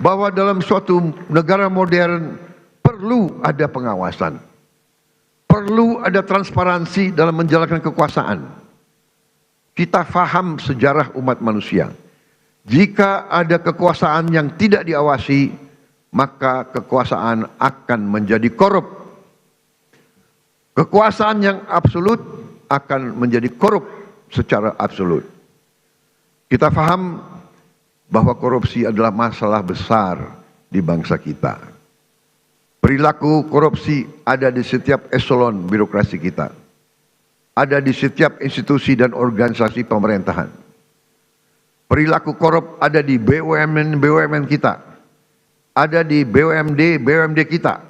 bahwa dalam suatu negara modern perlu ada pengawasan, perlu ada transparansi dalam menjalankan kekuasaan. Kita faham sejarah umat manusia. Jika ada kekuasaan yang tidak diawasi, maka kekuasaan akan menjadi korup. Kekuasaan yang absolut akan menjadi korup secara absolut. Kita faham bahwa korupsi adalah masalah besar di bangsa kita. Perilaku korupsi ada di setiap eselon birokrasi kita. Ada di setiap institusi dan organisasi pemerintahan. Perilaku korup ada di BUMN kita. Ada di BUMD kita.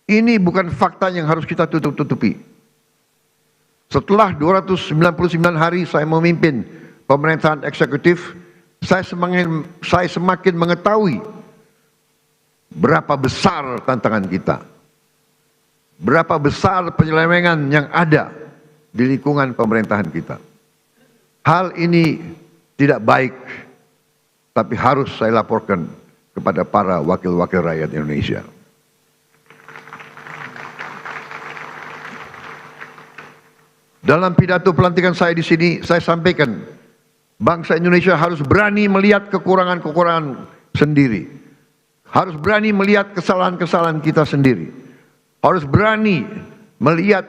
Ini bukan fakta yang harus kita tutup-tutupi. Setelah 299 hari saya memimpin pemerintahan eksekutif, saya semakin mengetahui berapa besar tantangan kita. Berapa besar penyelewengan yang ada di lingkungan pemerintahan kita. Hal ini tidak baik, tapi harus saya laporkan kepada para wakil-wakil rakyat Indonesia. Dalam pidato pelantikan saya di sini, saya sampaikan, bangsa Indonesia harus berani melihat kekurangan-kekurangan sendiri. Harus berani melihat kesalahan-kesalahan kita sendiri. Harus berani melihat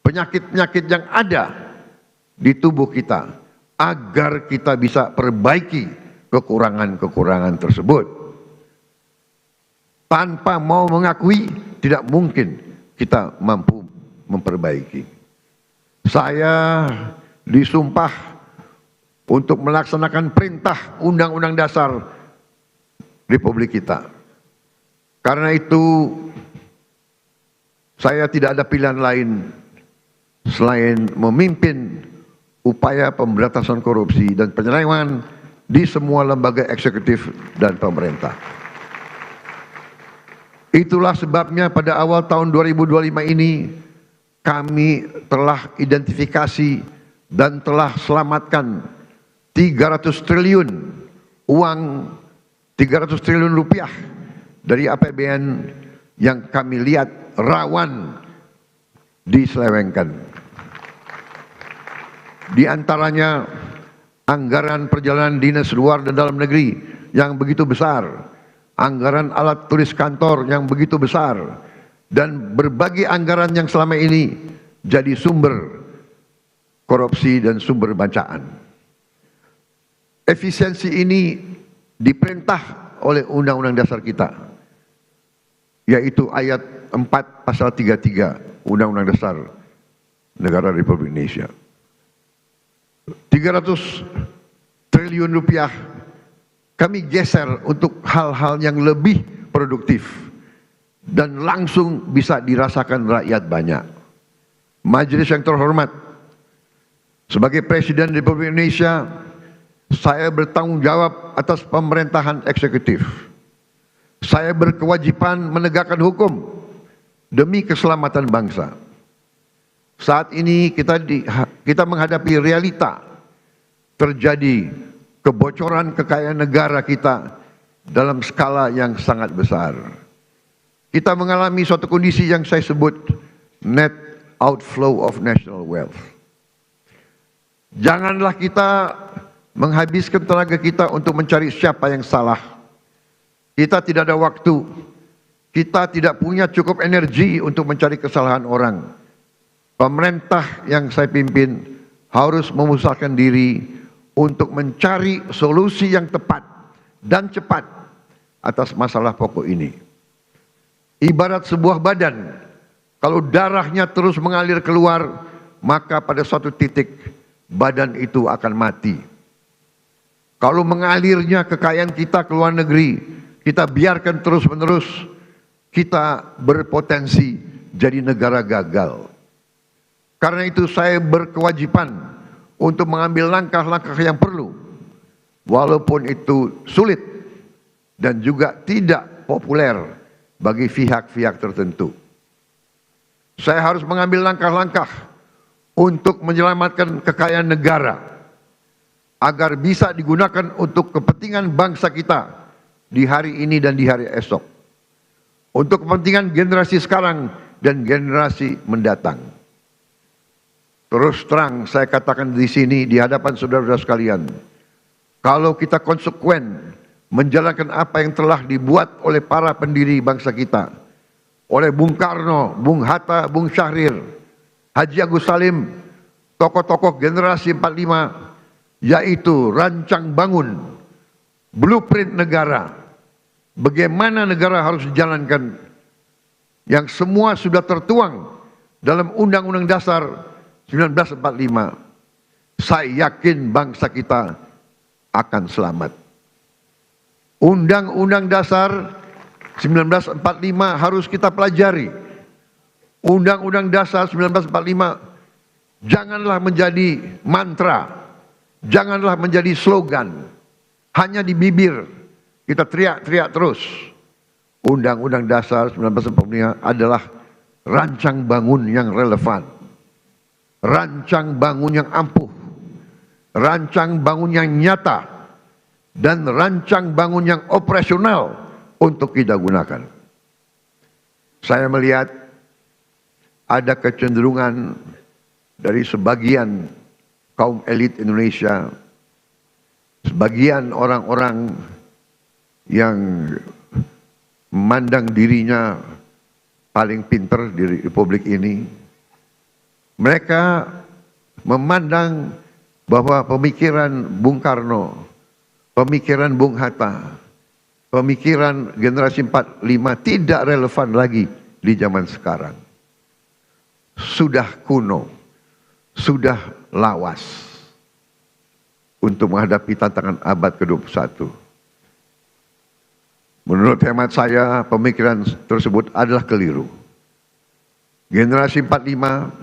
penyakit-penyakit yang ada di tubuh kita agar kita bisa perbaiki kekurangan-kekurangan tersebut. Tanpa mau mengakui, tidak mungkin kita mampu memperbaiki. Saya disumpah untuk melaksanakan perintah Undang-Undang Dasar Republik kita. Karena itu saya tidak ada pilihan lain selain memimpin upaya pemberantasan korupsi dan penyelewengan di semua lembaga eksekutif dan pemerintah. Itulah sebabnya pada awal tahun 2025 ini kami telah identifikasi dan telah selamatkan 300 triliun uang, 300 triliun rupiah dari APBN yang kami lihat rawan diselewengkan. Di antaranya anggaran perjalanan dinas luar dan dalam negeri yang begitu besar, anggaran alat tulis kantor yang begitu besar, dan berbagai anggaran yang selama ini jadi sumber korupsi dan sumber bacaan. Efisiensi ini diperintah oleh Undang-Undang Dasar kita, yaitu ayat 4 pasal 33 Undang-Undang Dasar Negara Republik Indonesia. 300 triliun rupiah kami geser untuk hal-hal yang lebih produktif dan langsung bisa dirasakan rakyat banyak. Majelis yang terhormat, sebagai Presiden Republik Indonesia, saya bertanggung jawab atas pemerintahan eksekutif. Saya berkewajiban menegakkan hukum demi keselamatan bangsa. Saat ini kita menghadapi realita terjadi kebocoran kekayaan negara kita dalam skala yang sangat besar. Kita mengalami suatu kondisi yang saya sebut net outflow of national wealth. Janganlah kita menghabiskan tenaga kita untuk mencari siapa yang salah. Kita tidak ada waktu. Kita tidak punya cukup energi untuk mencari kesalahan orang. Pemerintah yang saya pimpin harus memusatkan diri untuk mencari solusi yang tepat dan cepat atas masalah pokok ini. Ibarat sebuah badan, kalau darahnya terus mengalir keluar, maka pada suatu titik badan itu akan mati. Kalau mengalirnya kekayaan kita ke luar negeri, kita biarkan terus-menerus, kita berpotensi jadi negara gagal. Karena itu saya berkewajiban untuk mengambil langkah-langkah yang perlu, walaupun itu sulit dan juga tidak populer bagi pihak-pihak tertentu. Saya harus mengambil langkah-langkah untuk menyelamatkan kekayaan negara agar bisa digunakan untuk kepentingan bangsa kita di hari ini dan di hari esok, untuk kepentingan generasi sekarang dan generasi mendatang. Terus terang saya katakan di sini di hadapan saudara-saudara sekalian, kalau kita konsekuen menjalankan apa yang telah dibuat oleh para pendiri bangsa kita, oleh Bung Karno, Bung Hatta, Bung Syahrir, Haji Agus Salim, tokoh-tokoh generasi 45, yaitu rancang bangun, blueprint negara, bagaimana negara harus dijalankan, yang semua sudah tertuang dalam Undang-Undang Dasar 1945. Saya yakin bangsa kita akan selamat. Undang-Undang Dasar 1945 harus kita pelajari. Undang-Undang Dasar 1945 janganlah menjadi mantra, janganlah menjadi slogan, hanya di bibir kita teriak-teriak terus. Undang-Undang Dasar 1945 adalah rancang bangun yang relevan, rancang bangun yang ampuh, rancang bangun yang nyata, dan rancang bangun yang operasional untuk kita gunakan. Saya melihat ada kecenderungan dari sebagian kaum elit Indonesia, sebagian orang-orang yang memandang dirinya paling pinter di republik ini, mereka memandang bahwa pemikiran Bung Karno, pemikiran Bung Hatta, pemikiran generasi 45 tidak relevan lagi di zaman sekarang. Sudah kuno, sudah lawas untuk menghadapi tantangan abad ke-21. Menurut hemat saya, pemikiran tersebut adalah keliru. Generasi 45,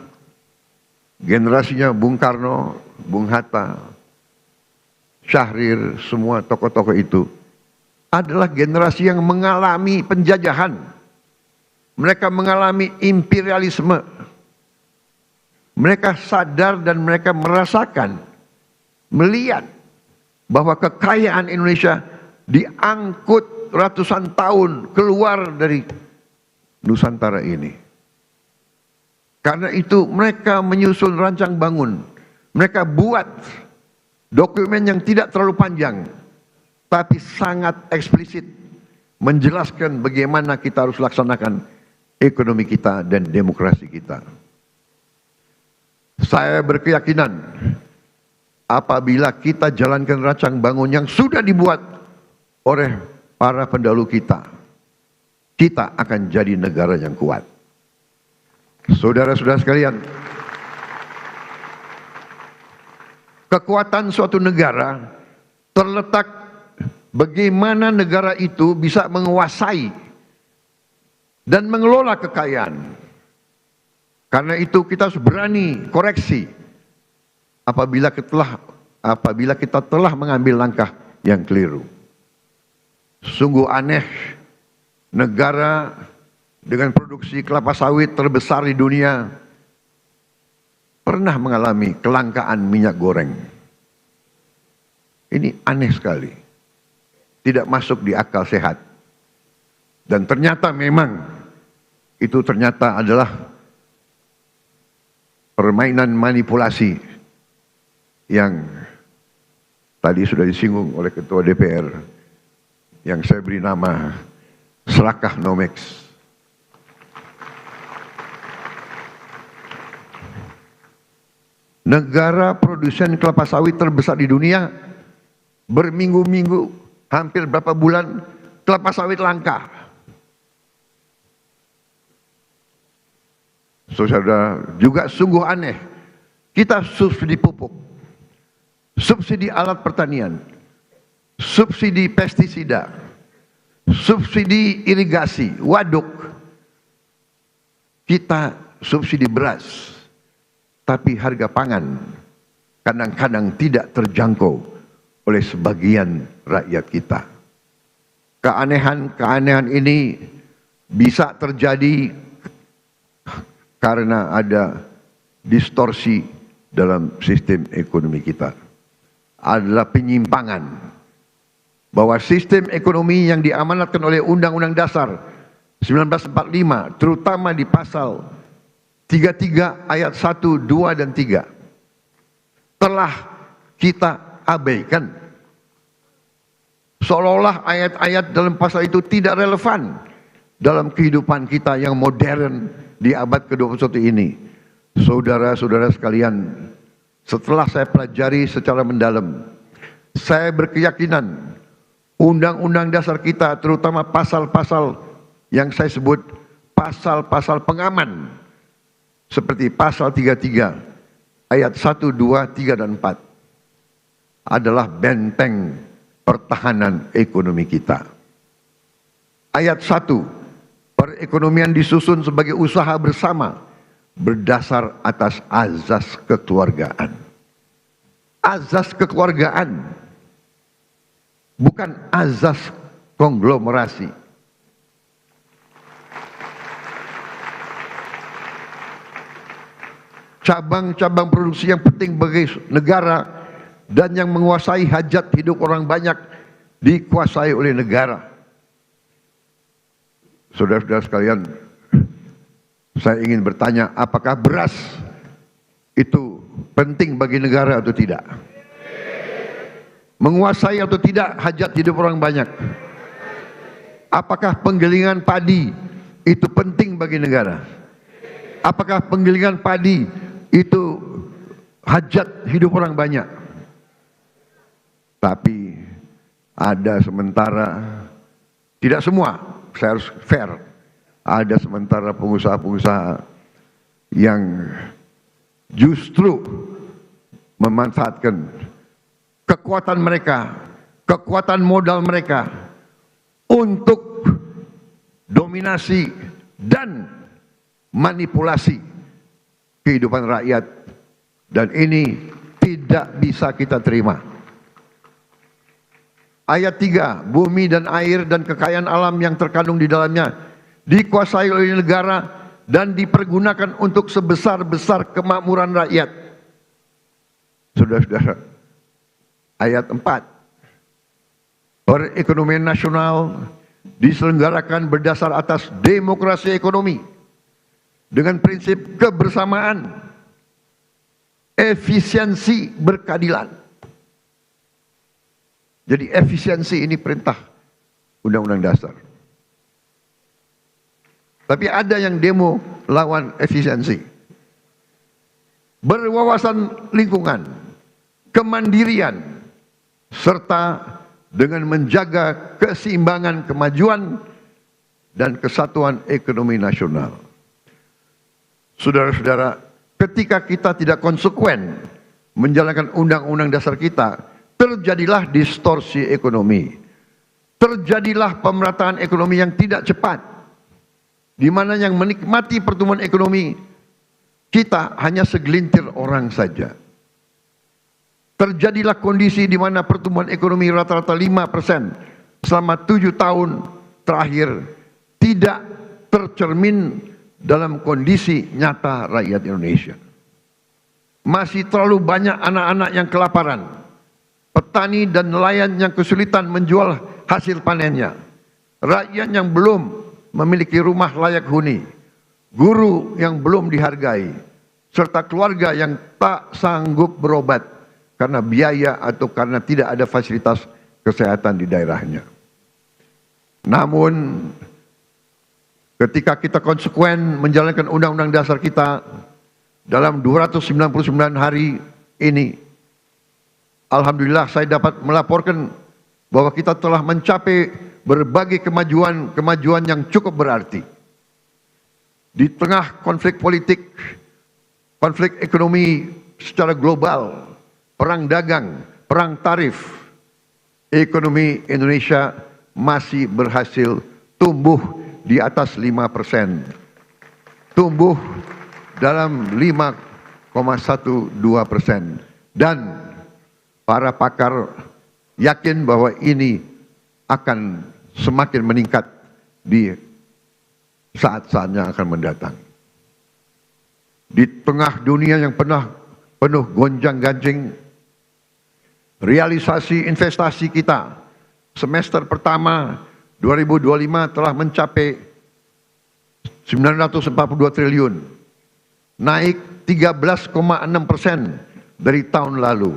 generasinya Bung Karno, Bung Hatta, Syahrir, semua tokoh-tokoh itu adalah generasi yang mengalami penjajahan. Mereka mengalami imperialisme. Mereka sadar dan mereka merasakan, melihat bahwa kekayaan Indonesia diangkut ratusan tahun keluar dari Nusantara ini. Karena itu mereka menyusun rancang bangun. Mereka buat dokumen yang tidak terlalu panjang, tapi sangat eksplisit, menjelaskan bagaimana kita harus laksanakan ekonomi kita dan demokrasi kita. Saya berkeyakinan apabila kita jalankan rancang bangun yang sudah dibuat oleh para pendahulu kita, kita akan jadi negara yang kuat. Saudara-saudara sekalian, kekuatan suatu negara terletak bagaimana negara itu bisa menguasai dan mengelola kekayaan. Karena itu kita harus berani koreksi apabila kita telah mengambil langkah yang keliru. Sungguh aneh, negara dengan produksi kelapa sawit terbesar di dunia pernah mengalami kelangkaan minyak goreng. Ini aneh sekali, tidak masuk di akal sehat. Dan ternyata memang itu ternyata adalah permainan manipulasi yang tadi sudah disinggung oleh Ketua DPR, yang saya beri nama Serakah Nomex. Negara produsen kelapa sawit terbesar di dunia, berminggu-minggu, hampir berapa bulan, kelapa sawit langka. Saudara, juga sungguh aneh, kita subsidi pupuk, subsidi alat pertanian, subsidi pestisida, subsidi irigasi, waduk, kita subsidi beras, tapi harga pangan kadang-kadang tidak terjangkau oleh sebagian rakyat kita. Keanehan-keanehan ini bisa terjadi karena ada distorsi dalam sistem ekonomi kita. adalah penyimpangan, bahwa sistem ekonomi yang diamanatkan oleh Undang-Undang Dasar 1945, terutama di pasal 33 ayat 1, 2, dan 3, telah kita abaikan. Seolah-olah ayat-ayat dalam pasal itu tidak relevan dalam kehidupan kita yang modern di abad ke-21 ini. Saudara-saudara sekalian, setelah saya pelajari secara mendalam, saya berkeyakinan Undang-Undang Dasar kita, terutama pasal-pasal yang saya sebut pasal-pasal pengaman, seperti pasal 33 ayat 1, 2, 3, dan 4, adalah benteng pertahanan ekonomi kita. Ayat 1, perekonomian disusun sebagai usaha bersama berdasar atas azas kekeluargaan. Azas kekeluargaan, bukan azas konglomerasi. Cabang-cabang produksi yang penting bagi negara dan yang menguasai hajat hidup orang banyak dikuasai oleh negara. Saudara-saudara sekalian, saya ingin bertanya, apakah beras itu penting bagi negara atau tidak? Menguasai atau tidak hajat hidup orang banyak? Apakah penggilingan padi itu penting bagi negara? Apakah penggilingan padi itu hajat hidup orang banyak? Tapi ada sementara, tidak semua, saya harus fair, ada sementara pengusaha-pengusaha yang justru memanfaatkan kekuatan mereka, kekuatan modal mereka untuk dominasi dan manipulasi kehidupan rakyat, dan ini tidak bisa kita terima. Ayat 3, bumi dan air dan kekayaan alam yang terkandung di dalamnya dikuasai oleh negara dan dipergunakan untuk sebesar-besar kemakmuran rakyat. Saudara-saudara, ayat 4, perekonomian nasional diselenggarakan berdasar atas demokrasi ekonomi dengan prinsip kebersamaan, efisiensi, berkeadilan. Jadi efisiensi ini perintah Undang-Undang Dasar. Tapi ada yang demo lawan efisiensi. Berwawasan lingkungan, kemandirian, serta dengan menjaga keseimbangan kemajuan dan kesatuan ekonomi nasional. Saudara-saudara, ketika kita tidak konsekuen menjalankan Undang-Undang Dasar kita, terjadilah distorsi ekonomi, terjadilah pemerataan ekonomi yang tidak cepat, di mana yang menikmati pertumbuhan ekonomi kita hanya segelintir orang saja. Terjadilah kondisi di mana pertumbuhan ekonomi rata-rata 5% selama 7 tahun terakhir tidak tercermin dalam kondisi nyata rakyat Indonesia. Masih terlalu banyak anak-anak yang kelaparan, petani dan nelayan yang kesulitan menjual hasil panennya, rakyat yang belum memiliki rumah layak huni, guru yang belum dihargai, serta keluarga yang tak sanggup berobat karena biaya atau karena tidak ada fasilitas kesehatan di daerahnya. Namun, ketika kita konsekuen menjalankan Undang-Undang Dasar kita dalam 299 hari ini, alhamdulillah saya dapat melaporkan bahwa kita telah mencapai berbagai kemajuan yang cukup berarti. Di tengah konflik politik, konflik ekonomi secara global, perang dagang, perang tarif, ekonomi Indonesia masih berhasil tumbuh di atas 5%. Tumbuh dalam 5,12%. Dan para pakar yakin bahwa ini akan semakin meningkat di saat-saat yang akan mendatang. Di tengah dunia yang penuh gonjang-ganjing, realisasi investasi kita semester pertama 2025 telah mencapai 942 triliun, naik 13,6% dari tahun lalu.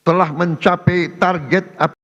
Telah mencapai target